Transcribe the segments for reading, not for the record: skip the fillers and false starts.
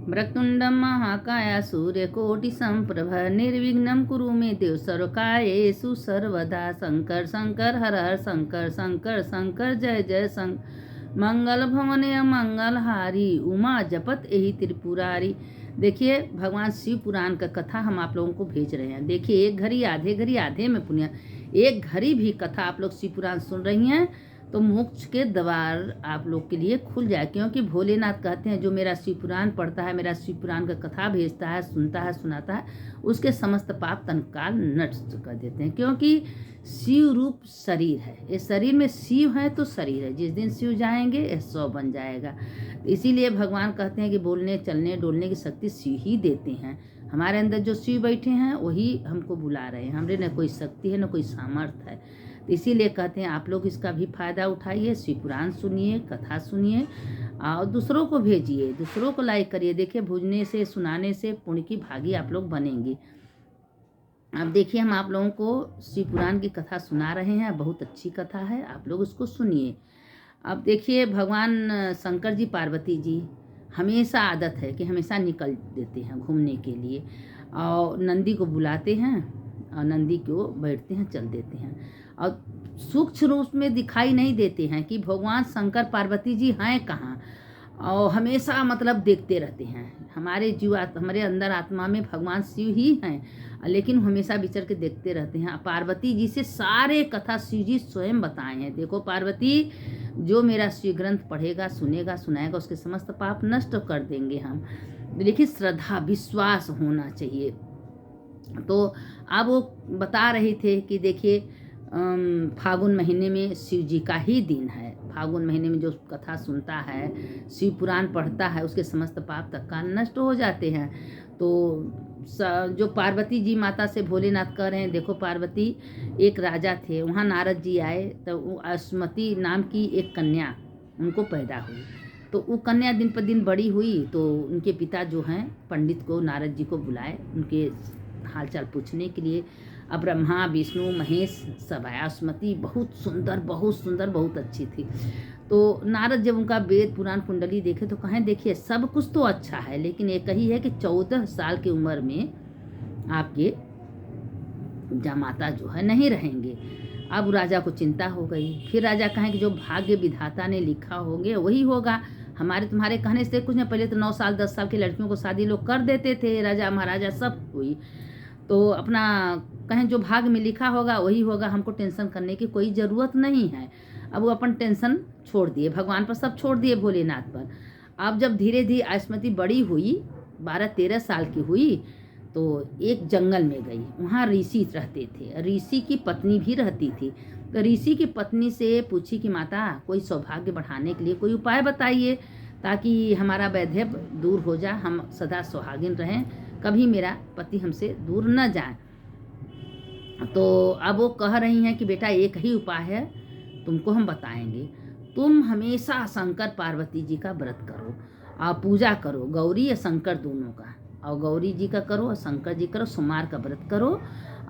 वक्रतुण्डं महाकाय सूर्यकोटि संप्रभ निर्विघ्नं कुरु मे देव सर्वकार्येषु सर्वदा। शंकर शंकर हर हर शंकर शंकर शंकर जय जय शंकर। मंगल भवने मंगल हारी उमा जपत एहि त्रिपुरारी। देखिए भगवान शिव पुराण का कथा हम आप लोगों को भेज रहे हैं। देखिए एक घड़ी आधे में पुण्य, एक घड़ी भी कथा आप लोग शिव पुराण सुन रही हैं तो मोक्ष के द्वार आप लोग के लिए खुल जाए। क्योंकि भोलेनाथ कहते हैं जो मेरा शिव पुराण पढ़ता है, मेरा शिव पुराण का कथा भेजता है, सुनता है, सुनाता है, उसके समस्त पाप तत्काल नष्ट कर देते हैं। क्योंकि शिव रूप शरीर है, ये शरीर में शिव है तो शरीर है, जिस दिन शिव जाएंगे यह 100 बन जाएगा। इसीलिए भगवान कहते हैं कि बोलने चलने डोलने की शक्ति शिव ही देते हैं। हमारे अंदर जो शिव बैठे हैं वही हमको बुला रहे हैं, हमरे न कोई शक्ति है न कोई सामर्थ्य है। इसीलिए कहते हैं आप लोग इसका भी फायदा उठाइए, शिव पुराण सुनिए, कथा सुनिए और दूसरों को भेजिए, दूसरों को लाइक करिए। देखिए भूजने से सुनाने से पुण्य की भागी आप लोग बनेंगे। अब देखिए हम आप लोगों को शिव पुराण की कथा सुना रहे हैं, बहुत अच्छी कथा है, आप लोग उसको सुनिए। अब देखिए भगवान शंकर जी पार्वती जी हमेशा आदत है कि हमेशा निकल देते हैं घूमने के लिए और नंदी को बुलाते हैं और नंदी को बैठते हैं, चल देते हैं और सूक्ष्म रूप में दिखाई नहीं देते हैं कि भगवान शंकर पार्वती जी हैं कहाँ, और हमेशा मतलब देखते रहते हैं। हमारे हमारे अंदर आत्मा में भगवान शिव ही हैं, लेकिन हमेशा विचर के देखते रहते हैं। पार्वती जी से सारे कथा शिव जी स्वयं बताए हैं। देखो पार्वती, जो मेरा शिव ग्रंथ पढ़ेगा, सुनेगा, सुनाएगा, उसके समस्त पाप नष्ट कर देंगे हम। लेकिन श्रद्धा विश्वास होना चाहिए। तो अब वो बता रहे थे कि देखिए फागुन महीने में शिव जी का ही दिन है। फागुन महीने में जो कथा सुनता है, शिव पुराण पढ़ता है, उसके समस्त पाप तत्काल नष्ट हो जाते हैं। तो जो पार्वती जी माता से भोलेनाथ कह रहे हैं, देखो पार्वती एक राजा थे, वहाँ नारद जी आए तो अस्मति नाम की एक कन्या उनको पैदा हुई। तो वो कन्या दिन पर दिन बड़ी हुई तो उनके पिता जो हैं पंडित को, नारद जी को बुलाए उनके हालचाल पूछने के लिए। अब ब्रह्मा विष्णु महेश सब आया। अस्मति बहुत सुंदर बहुत अच्छी थी। तो नारद जब उनका वेद पुराण कुंडली देखे तो कहें देखिए सब कुछ तो अच्छा है, लेकिन एक ही है कि 14 साल की उम्र में आपके जामाता जो है नहीं रहेंगे। अब राजा को चिंता हो गई। फिर राजा कहें कि जो भाग्य विधाता ने लिखा होंगे वही होगा। हमारे तुम्हारे कहने से कुछ नहीं। पहले तो 9 साल 10 साल की लड़कियों को शादी लोग कर देते थे, राजा महाराजा सब हुई। तो अपना कहें जो भाग में लिखा होगा वही होगा, हमको टेंशन करने की कोई ज़रूरत नहीं है। अब वो अपन टेंशन छोड़ दिए, भगवान पर सब छोड़ दिए, भोलेनाथ पर। अब जब धीरे धीरे अस्मति बड़ी हुई, 12-13 साल की हुई, तो एक जंगल में गई। वहाँ ऋषि रहते थे, ऋषि की पत्नी भी रहती थी। तो ऋषि की पत्नी से पूछी कि माता कोई सौभाग्य बढ़ाने के लिए कोई उपाय बताइए ताकि हमारा वैधव्य दूर हो जाए, हम सदा सुहागिन रहें, कभी मेरा पति हमसे दूर न जाए। तो अब वो कह रही हैं कि बेटा एक ही उपाय है, तुमको हम बताएंगे। तुम हमेशा शंकर पार्वती जी का व्रत करो और पूजा करो, गौरी या शंकर दोनों का, और गौरी जी का करो और शंकर जी करो, सोमवार का व्रत करो।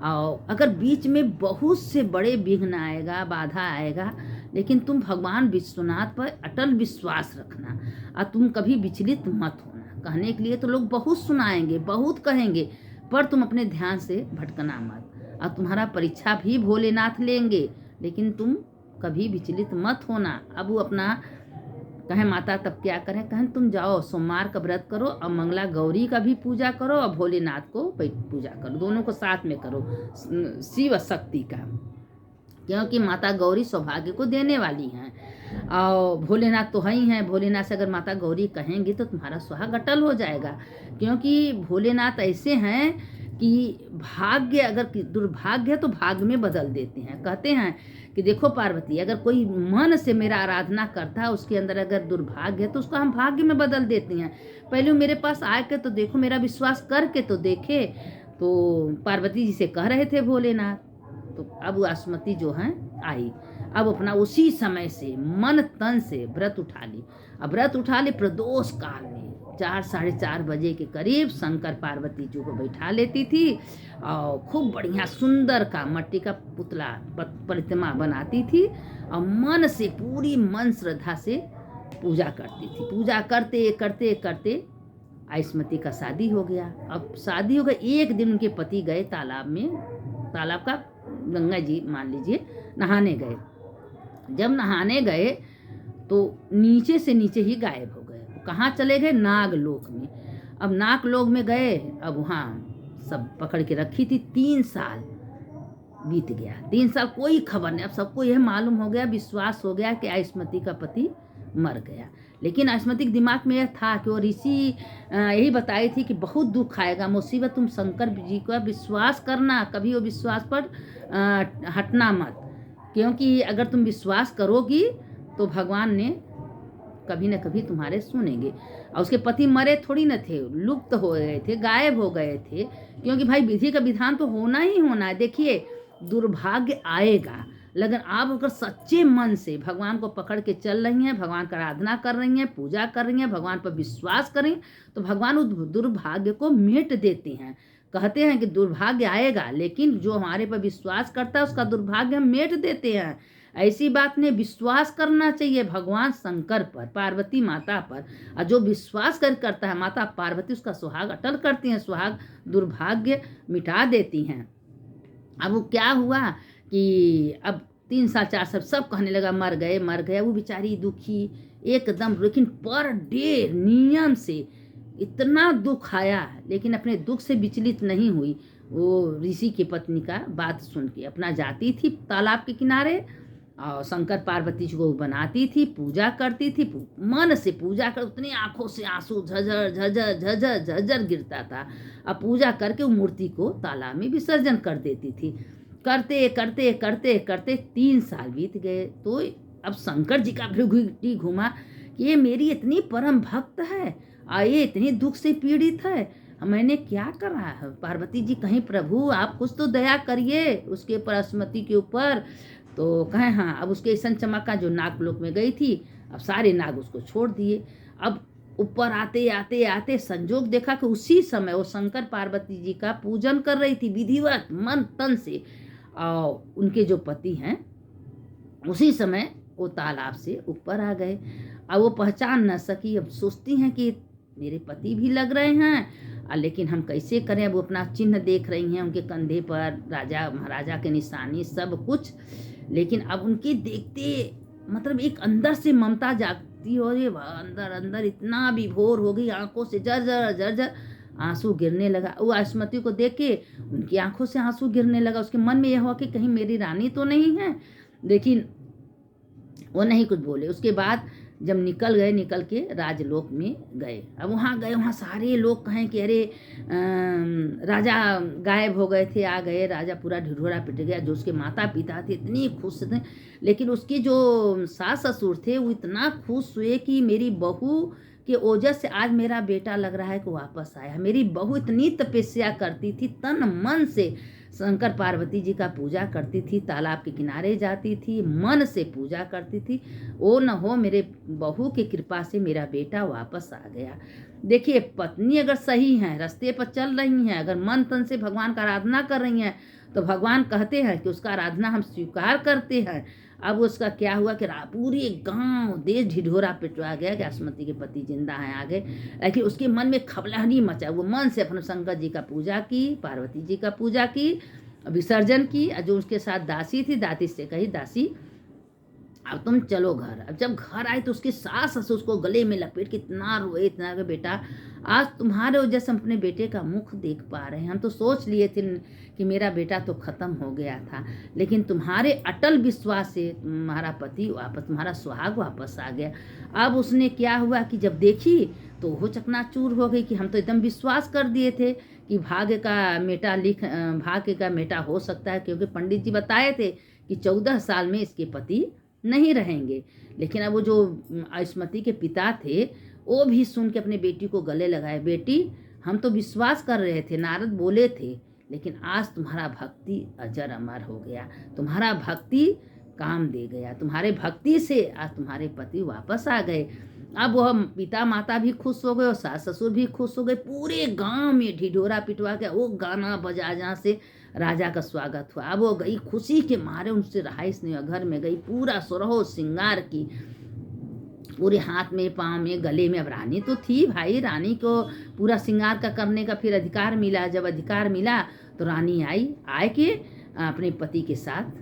और अगर बीच में बहुत से बड़े विघ्न आएगा, बाधा आएगा, लेकिन तुम भगवान विश्वनाथ पर अटल विश्वास रखना और तुम कभी विचलित मत होना। कहने के लिए तो लोग बहुत सुनाएंगे, बहुत कहेंगे, पर तुम अपने ध्यान से भटकना मत। और तुम्हारा परीक्षा भी भोलेनाथ लेंगे, लेकिन तुम कभी विचलित मत होना। अब वो अपना कहें माता तब क्या करें, कहें तुम जाओ सोमवार का व्रत करो और मंगला गौरी का भी पूजा करो और भोलेनाथ को पूजा करो, दोनों को साथ में करो, शिव शक्ति का। क्योंकि माता गौरी सौभाग्य को देने वाली हैं और भोलेनाथ तो है ही हैं। भोलेनाथ से अगर माता गौरी कहेंगी तो तुम्हारा सुहाग अटल हो जाएगा। क्योंकि भोलेनाथ ऐसे हैं कि भाग्य अगर दुर्भाग्य है तो भाग्य में बदल देते हैं। कहते हैं कि देखो पार्वती, अगर कोई मन से मेरा आराधना करता है, उसके अंदर अगर दुर्भाग्य है तो उसको हम भाग्य में बदल देते हैं। पहले मेरे पास आके तो देखो, मेरा विश्वास करके तो देखे। तो पार्वती जी से कह रहे थे भोलेनाथ। तो अब अस्मति जो हैं आई, अब अपना उसी समय से मन तन से व्रत उठा ली। अब व्रत उठा ली प्रदोष काल में 4-4:30 बजे के करीब शंकर पार्वती जी को बैठा लेती थी और खूब बढ़िया सुंदर का मट्टी का पुतला प्रतिमा बनाती थी और मन से पूरी मन श्रद्धा से पूजा करती थी। पूजा करते करते करते आयुष्मती का शादी हो गया। अब शादी हो गई, एक दिन उनके पति गए तालाब में, तालाब का गंगा जी मान लीजिए, नहाने गए। जब नहाने गए तो नीचे से नीचे ही गायब हो गए। कहाँ चले गए? नागलोक में। अब नागलोक में गए, अब वहाँ सब पकड़ के रखी थी। 3 साल बीत गया, 3 साल कोई खबर नहीं। अब सबको यह मालूम हो गया, विश्वास हो गया कि आयुष्मती का पति मर गया। लेकिन आयुष्मती के दिमाग में यह था कि वो ऋषि यही बताई थी कि बहुत दुख आएगा, मुसीबत, तुम शंकर जी का विश्वास करना, कभी वो विश्वास पर हटना मत, क्योंकि अगर तुम विश्वास करोगी तो भगवान ने कभी न कभी तुम्हारे सुनेंगे। और उसके पति मरे थोड़ी न थे, लुप्त हो गए थे, गायब हो गए थे, क्योंकि भाई विधि का विधान तो होना ही होना है। देखिए दुर्भाग्य आएगा, लेकिन आप अगर सच्चे मन से भगवान को पकड़ के चल रही हैं, भगवान का आराधना कर रही हैं, पूजा कर रही हैं, भगवान पर विश्वास करें, तो भगवान उस दुर्भाग्य को मिट देते हैं। कहते हैं कि दुर्भाग्य आएगा, लेकिन जो हमारे पर विश्वास करता है उसका दुर्भाग्य हम मेट देते हैं। ऐसी बात नहीं, विश्वास करना चाहिए भगवान शंकर पर, पार्वती माता पर। और जो विश्वास करता है, माता पार्वती उसका सुहाग अटल करती हैं, सुहाग दुर्भाग्य मिटा देती हैं। अब वो क्या हुआ कि अब 3 साल 4 साल सब कहने लगा मर गए मर गए। वो बेचारी दुखी एकदम, लेकिन पर डे नियम से इतना दुख आया, लेकिन अपने दुख से विचलित नहीं हुई। वो ऋषि की पत्नी का बात सुन के अपना जाती थी तालाब के किनारे, और शंकर पार्वती जी को बनाती थी, पूजा करती थी, मन से पूजा कर, उतनी आंखों से आंसू झझर झझर झझर झझर गिरता था। अब पूजा करके वो मूर्ति को तालाब में विसर्जन कर देती थी। करते करते करते करते 3 साल बीत गए। तो अब शंकर जी का भृगुटी घुमा कि ये मेरी इतनी परम भक्त है और ये इतनी दुख से पीड़ित है, मैंने क्या करा है? पार्वती जी कहीं प्रभु आप कुछ तो दया करिए उसके ऊपर, आयुष्मती के ऊपर। तो कहें हाँ। अब उसके ऐसा चमका जो नागलोक में गई थी, अब सारे नाग उसको छोड़ दिए। अब ऊपर आते आते आते संजोग देखा कि उसी समय वो शंकर पार्वती जी का पूजन कर रही थी विधिवत मन तन से, और उनके जो पति हैं उसी समय वो तालाब से ऊपर आ गए। अब वो पहचान न सकी। अब सोचती हैं कि मेरे पति भी लग रहे हैं, लेकिन हम कैसे करें? अब वो अपना चिन्ह देख रही हैं, उनके कंधे पर राजा महाराजा के निशानी सब कुछ। लेकिन अब उनके देखते मतलब एक अंदर से ममता जागती हो रही है, अंदर अंदर इतना विभोर हो गई, आंखों से जर्जर जर्जर आंसू गिरने लगा। वो आयुष्मती को देख के उनकी आंखों से आंसू गिरने लगा। उसके मन में यह हुआ कि कहीं मेरी रानी तो नहीं है, लेकिन वो नहीं कुछ बोले। उसके बाद जब निकल के राजलोक में गए। अब वहाँ गए, वहाँ सारे लोग कहें कि अरे राजा गायब हो गए थे, आ गए राजा, पूरा ढिढोरा पिट गया। जो उसके माता पिता थे इतनी खुश थे, लेकिन उसके जो सास ससुर थे वो इतना खुश हुए कि मेरी बहू के ओजस से आज मेरा बेटा लग रहा है कि वापस आया। मेरी बहू इतनी तपस्या करती थी, तन मन से शंकर पार्वती जी का पूजा करती थी, तालाब के किनारे जाती थी, मन से पूजा करती थी। ओ न हो, मेरे बहू की कृपा से मेरा बेटा वापस आ गया। देखिए पत्नी अगर सही है, रास्ते पर चल रही हैं, अगर मन तन से भगवान का आराधना कर रही हैं, तो भगवान कहते हैं कि उसका आराधना हम स्वीकार करते हैं। अब उसका क्या हुआ कि पूरे गांव देश ढिढोरा पिटवा गया कि आयुष्मती के पति जिंदा हैं, आ गए। लेकिन उसके मन में खबलहनी मचा। वो मन से अपने शंकर जी का पूजा की, पार्वती जी का पूजा की, विसर्जन की। जो उसके साथ दासी थी, दासी से कही दासी अब तुम चलो घर। अब जब घर आए तो उसकी सास ससुर उसको गले में लपेट के इतना रोए, इतना कि बेटा आज तुम्हारे वजह से हम अपने बेटे का मुख देख पा रहे हैं। हम तो सोच लिए थे कि मेरा बेटा तो ख़त्म हो गया था, लेकिन तुम्हारे अटल विश्वास से तुम्हारा पति वापस, तुम्हारा सुहाग वापस आ गया। अब उसने क्या हुआ कि जब देखी तो वो चकनाचूर हो गई कि हम तो एकदम विश्वास कर दिए थे कि भाग्य का बेटा हो सकता है, क्योंकि पंडित जी बताए थे कि 14 साल में इसके पति नहीं रहेंगे। लेकिन अब वो जो आयुष्मती के पिता थे वो भी सुन के अपने बेटी को गले लगाए, बेटी हम तो विश्वास कर रहे थे, नारद बोले थे, लेकिन आज तुम्हारा भक्ति अजर अमर हो गया, तुम्हारा भक्ति काम दे गया, तुम्हारे भक्ति से आज तुम्हारे पति वापस आ गए। अब वह पिता माता भी खुश हो गए और सास ससुर भी खुश हो गए। पूरे गांव में ढिढोरा पिटवा के वो गाना बजा जहाँ से राजा का स्वागत हुआ। अब वो गई खुशी के मारे, उनसे रहाइश नहीं हुआ, घर में गई, पूरा सोरहो श्रृंगार की, पूरे हाथ में, पाँव में, गले में। अब रानी तो थी भाई, रानी को पूरा श्रृंगार का करने का फिर अधिकार मिला। जब अधिकार मिला तो रानी आए के अपने पति के साथ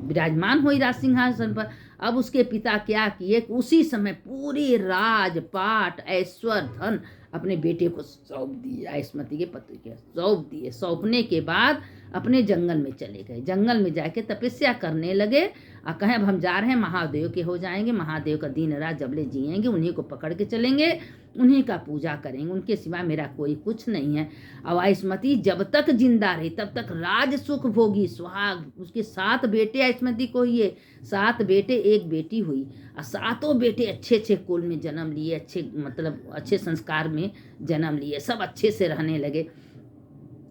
विराजमान हुई राज सिंहासन पर। अब उसके पिता क्या किए, उसी समय पूरी राजपाट, ऐश्वर्य, धन अपने बेटे को सौंप दिया, आयुष्मती के पति के सौंप दिए। सौंपने के बाद अपने जंगल में चले गए। जंगल में जाके तपस्या करने लगे और कहें अब हम जा रहे हैं, महादेव के हो जाएंगे, महादेव का दिन रात जबले जिएंगे उन्हीं को पकड़ के चलेंगे, उन्हीं का पूजा करेंगे, उनके सिवा मेरा कोई कुछ नहीं है। अब आयुष्मती जब तक जिंदा रही तब तक राज सुख भोगी, सुहाग। उसके 7 बेटे आयुष्मती को हुए, 7 बेटे 1 बेटी हुई, और 7 बेटे अच्छे अच्छे कुल में जन्म लिए, अच्छे मतलब अच्छे संस्कार में जन्म लिए, सब अच्छे से रहने लगे।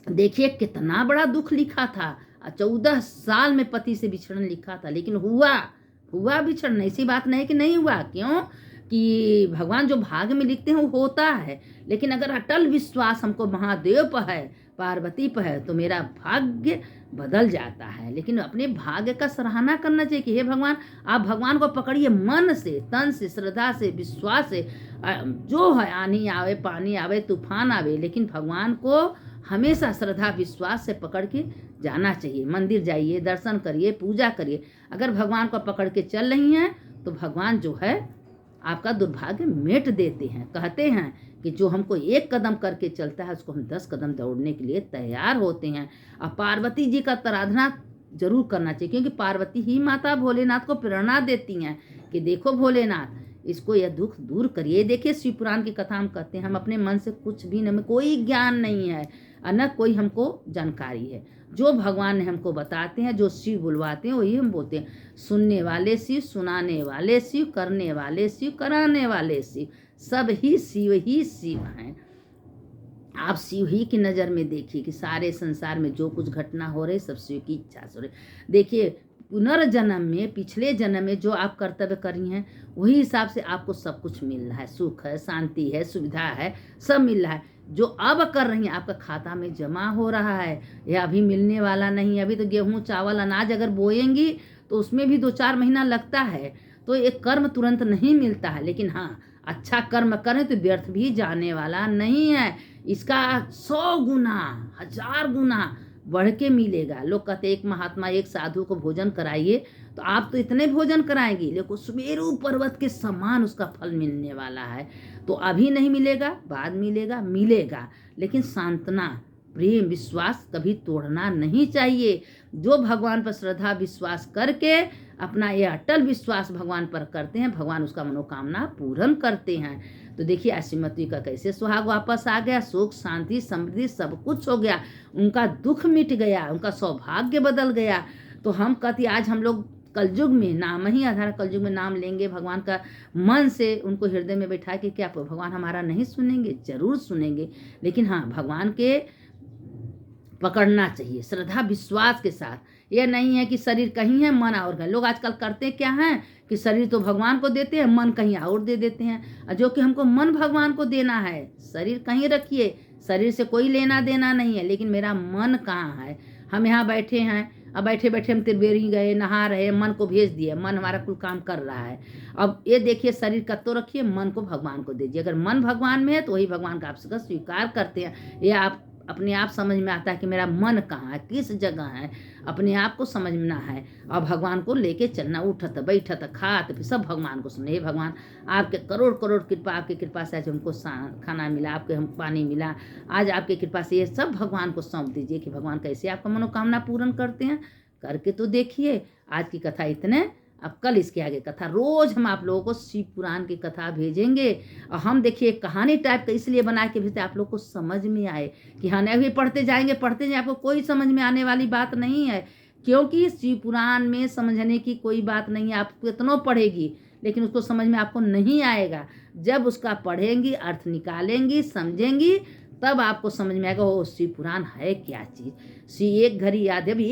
देखिए कितना बड़ा दुख लिखा था, 14 साल में पति से बिछड़न लिखा था, लेकिन हुआ बिछड़ना। ऐसी बात नहीं कि नहीं हुआ, क्यों कि भगवान जो भाग्य में लिखते हैं वो होता है। लेकिन अगर अटल विश्वास हमको महादेव पर है, पार्वती पर है, तो मेरा भाग्य बदल जाता है। लेकिन अपने भाग्य का सराहना करना चाहिए कि हे भगवान, आप भगवान को पकड़िए मन से, तन से, श्रद्धा से, विश्वास से। जो है, आनी आवे, पानी आवे, तूफान आवे, लेकिन भगवान को हमेशा श्रद्धा विश्वास से पकड़ के जाना चाहिए। मंदिर जाइए, दर्शन करिए, पूजा करिए। अगर भगवान को पकड़ के चल रही हैं तो भगवान जो है आपका दुर्भाग्य मेट देते हैं। कहते हैं कि जो हमको 1 कदम करके चलता है उसको हम 10 कदम दौड़ने के लिए तैयार होते हैं। और पार्वती जी का आराधना जरूर करना चाहिए, क्योंकि पार्वती ही माता भोलेनाथ को प्रेरणा देती हैं कि देखो भोलेनाथ, इसको यह दुख दूर करिए। देखिए शिव पुराण की कथा हम कहते हैं, हम अपने मन से कुछ भी, हमें कोई ज्ञान नहीं है और न कोई हमको जानकारी है। जो भगवान ने हमको बताते हैं, जो शिव बुलवाते हैं, वही हम बोलते हैं। सुनने वाले शिव, सुनाने वाले शिव, करने वाले शिव, कराने वाले शिव, सब ही शिव हैं। आप शिव ही की नज़र में देखिए कि सारे संसार में जो कुछ घटना हो रही सब शिव की इच्छा से हो रही। देखिए पुनर्जन्म में, पिछले जन्म में जो आप कर्तव्य करी हैं वही हिसाब से आपको सब कुछ मिल रहा है। सुख है, शांति है, सुविधा है, सब मिल रहा है। जो अब कर रही हैं आपका खाता में जमा हो रहा है, यह अभी मिलने वाला नहीं है। अभी तो गेहूं, चावल, अनाज अगर बोएंगी तो उसमें भी 2-4 महीना लगता है, तो एक कर्म तुरंत नहीं मिलता है। लेकिन हाँ, अच्छा कर्म करें तो व्यर्थ भी जाने वाला नहीं है। इसका 100 गुना, 1000 गुना बढ़ के मिलेगा। लोग कहते एक महात्मा, एक साधु को भोजन कराइए, तो आप तो इतने भोजन कराएंगी, लेकिन सुमेरु पर्वत के समान उसका फल मिलने वाला है। तो अभी नहीं मिलेगा, बाद मिलेगा। लेकिन सांत्वना, प्रेम, विश्वास कभी तोड़ना नहीं चाहिए। जो भगवान पर श्रद्धा विश्वास करके अपना ये अटल विश्वास भगवान पर करते हैं, भगवान उसका मनोकामना पूर्ण करते हैं। तो देखिए आयुष्मती का कैसे सुहाग वापस आ गया, सुख, शांति, समृद्धि सब कुछ हो गया, उनका दुख मिट गया, उनका सौभाग्य बदल गया। तो हम कहते आज हम लोग कलयुग में नाम ही आधार, कलयुग में नाम लेंगे भगवान का, मन से उनको हृदय में बैठा के, क्या भगवान हमारा नहीं सुनेंगे? जरूर सुनेंगे। लेकिन हाँ, भगवान के पकड़ना चाहिए श्रद्धा विश्वास के साथ। यह नहीं है कि शरीर कहीं है, मन और कहीं। लोग आजकल करते क्या हैं कि शरीर तो भगवान को देते हैं, मन कहीं और दे देते हैं। जो कि हमको मन भगवान को देना है, शरीर कहीं रखिए, शरीर से कोई लेना देना नहीं है, लेकिन मेरा मन कहाँ है? हम यहाँ बैठे हैं, अब बैठे बैठे हम त्रिवेणी गए, नहा रहे, मन को भेज दिए, मन हमारा कुल काम कर रहा है। अब ये देखिए शरीर का तो रखिए, मन को भगवान को दीजिए। अगर मन भगवान में है तो वही भगवान का आपसे स्वीकार करते हैं। ये आप अपने आप समझ में आता है कि मेरा मन कहाँ है, किस जगह है, अपने आप को समझना है और भगवान को लेके चलना। उठत बैठत खात सब भगवान को सुने। भगवान आपके करोड़ करोड़ कृपा, आपकी कृपा से आज हमको खाना मिला, आपके हम पानी मिला, आज आपकी कृपा से ये सब भगवान को सौंप दीजिए कि भगवान कैसे आपका मनोकामना पूर्ण करते हैं। करके तो देखिए। आज की कथा इतने, अब कल इसके आगे कथा, रोज हम आप लोगों को शिव पुराण की कथा भेजेंगे। और हम देखिए कहानी टाइप का इसलिए बना के भेजते आप लोग को समझ में आए कि हाँ, अभी पढ़ते जाएंगे, आपको कोई समझ में आने वाली बात नहीं है, क्योंकि शिव पुराण में समझने की कोई बात नहीं है। आप कितनों पढ़ेगी लेकिन उसको समझ में आपको नहीं आएगा। जब उसका पढ़ेंगी, अर्थ निकालेंगी, समझेंगी, तब आपको समझ में आएगा वो शिव पुराण है क्या चीज़। एक घड़ी याद है, अभी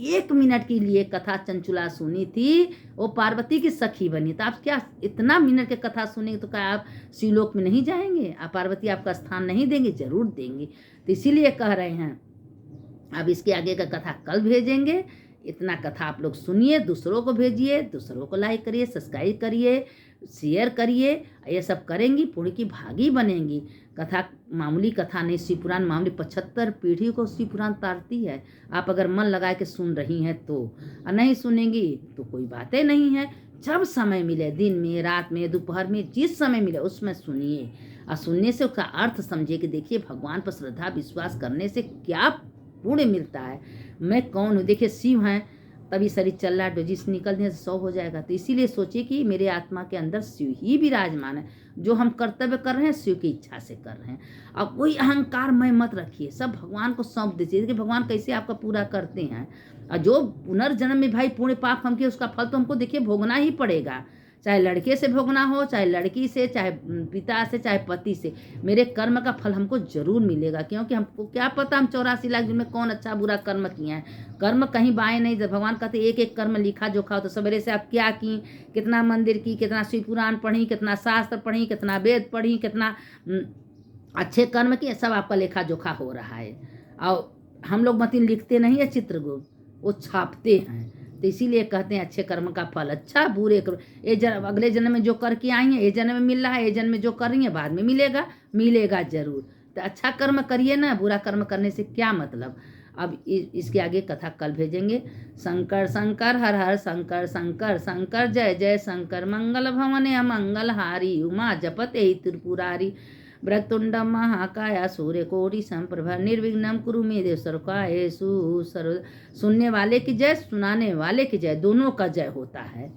एक मिनट के लिए कथा चंचुला सुनी थी, वो पार्वती की सखी बनी। तो आप क्या इतना मिनट के कथा सुनेंगे तो क्या आप शिवलोक में नहीं जाएंगे? आप पार्वती आपका स्थान नहीं देंगे? जरूर देंगी। तो इसीलिए कह रहे हैं अब इसके आगे का कथा कल भेजेंगे। इतना कथा आप लोग सुनिए, दूसरों को भेजिए, दूसरों को लाइक करिए, सब्सक्राइब करिए, शेयर करिए। ये सब करेंगी पुण्य की भागी बनेंगी। कथा मामूली कथा नहीं, शिव पुराण मामूली 75 पीढ़ी को शिव पुराण तारती है। आप अगर मन लगा के सुन रही हैं तो, और नहीं सुनेंगी तो कोई बातें नहीं है। जब समय मिले, दिन में, रात में, दोपहर में, जिस समय मिले उसमें सुनिए, और सुनने से उसका अर्थ समझिए कि देखिए भगवान पर श्रद्धा विश्वास करने से क्या पुण्य मिलता है। मैं कौन हूँ, देखिए शिव हैं, तभी शरीर चल रहा है, जिस निकल दें 100 हो जाएगा। तो इसीलिए सोचिए कि मेरे आत्मा के अंदर शिव ही विराजमान है। जो हम कर्तव्य कर रहे हैं शिव की इच्छा से कर रहे हैं। अब कोई अहंकार में मत रखिए, सब भगवान को सौंप दीजिए कि भगवान कैसे आपका पूरा करते हैं। और जो पुनर्जन्म में भाई पुण्य पाप हम किए उसका फल तो हमको देखिए भोगना ही पड़ेगा, चाहे लड़के से भोगना हो, चाहे लड़की से, चाहे पिता से, चाहे पति से। मेरे कर्म का फल हमको जरूर मिलेगा, क्योंकि हमको क्या पता हम 84 लाख जन्म में कौन अच्छा बुरा कर्म किए हैं। कर्म कहीं बाएं नहीं, जब भगवान कहते एक एक कर्म लिखा जोखा हो। तो सवेरे से आप क्या की, कितना मंदिर की, कितना शिव पुराण पढ़ी, कितना शास्त्र पढ़ी, कितना वेद पढ़ी, कितना अच्छे कर्म किए, सब आपका लेखा जोखा हो रहा है। और हम लोग मतलब लिखते नहीं है चित्रगुप्त, वो छापते हैं। तो इसीलिए कहते हैं अच्छे कर्म का फल अच्छा, बुरे कर्म ये जन्म अगले जन्म में जो करके आई हैं ये जन्म में मिल रहा है, ये जन्म में जो कर रही है बाद में मिलेगा, मिलेगा जरूर। तो अच्छा कर्म करिए ना, बुरा कर्म करने से क्या मतलब। अब इसके आगे कथा कल भेजेंगे। शंकर शंकर हर हर शंकर शंकर शंकर जय जय शंकर, मंगल भवने मंगल हारी, उमा जपते त्रिपुरारी, वक्रतुंडम महाकाय सूर्यकोटि समप्रभ, निर्विघ्नं कुरु मे देव सर्वकार्येषु सर्वदा। सुनने वाले की जय, सुनाने वाले की जय, दोनों का जय होता है।